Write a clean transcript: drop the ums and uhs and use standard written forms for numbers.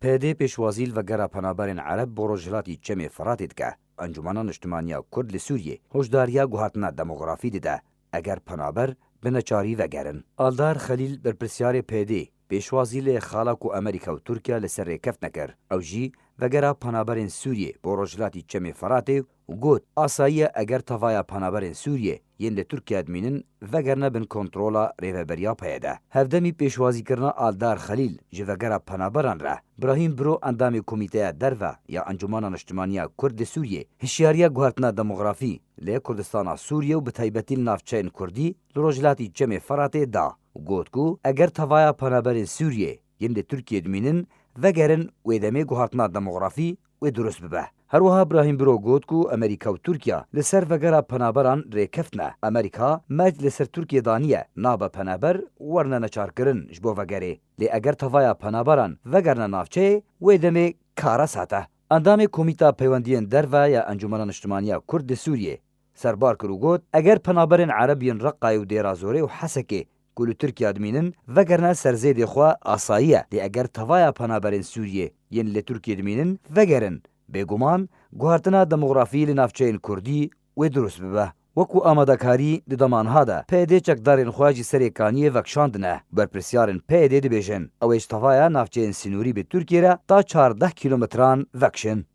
پێدێ پێشوازی لەگەرا پەنابەرên عەرب بۆ ڕۆژهەڵاتی چەمێ فەڕاتێ دکە ئەنجومەنە نیشتیمانیا کورد لە سووریێ هۆشداریە گوهاتنە دەمۆغرافی دەدا ئەگەر پەنابەر بنەچاری ڤەگەرن. ئالدار خەلیل بەرپرسیارێ پێدێ پێشوازی لێ خاڵک و ئەمریکا و تورکیا لەسەر ڕێکەفت نەکرد ئەو ژی ڤەگەرا پەنابەرên سووریێ بۆ ڕۆژهەڵاتی چەمێ فەڕاتێ و گوت ئاساییە ئەگەر تەڤایە پەنابەرên سووریێ yên li Tirkiye dimînin vegerne bin kontrola rêveberiya peyê de. Hevdemî pêşwazîkirina Aldar Xelîl ji vegera penaberan re Brahîm Biro endamê komîteya derve ya Encumena Niştimaniya Kurd li Sûriyê hişyariya guhartina demografî lê Kurdistana Sûriye û bi taybetî li navçeyên Kurdî li rojhilatî Cemê Feratê da û got ku eger tevaya penaberên Sûriyê yên li Tirkiye dimînin vegerin wê demê guhartina demografî wê durust bibe. هەروەها براهیم برۆ گوت و ئەمریکا و تورکیا لەسەر ڤەگەرا پەنابەران ڕێکەفتنە ئەمریکا مەج لەسەر تورکێدانیە نابە پەنابەر وەرنە نەچارکردن ji بۆ ڤەگەرێ لێ ئەگەر تەڤایە پەنابەران ڤەگەرنە ناوچەیە وێ دەمێ کارە ساتە. ئەندامێ کۆمیتا پەیوەندیên derve ya Encumena Niştimaniya Kurd li Sûriyê serbar kir û got eger penaberên Ereb yên Reqqayê û Dêrazorê û Hesekê ku li Tirkiye dimînin vegerne serzêdê xwe asayî ye lê eger tevaya penaberên Sûriyê yên li Tirkiye dimînin vegerin bêguman guhartina demografî li navçeyên Kurdî wê durust bibe. Wekû amadekarî di demanha de peyedê çekdarên xwe jî serê kaniyê vekşandine. Berpirsyarên peyedê dibêjin ew ê ji tevaya navçeyên Sinûrî bi Tirkiye re ta 14 kîlometran vekşin.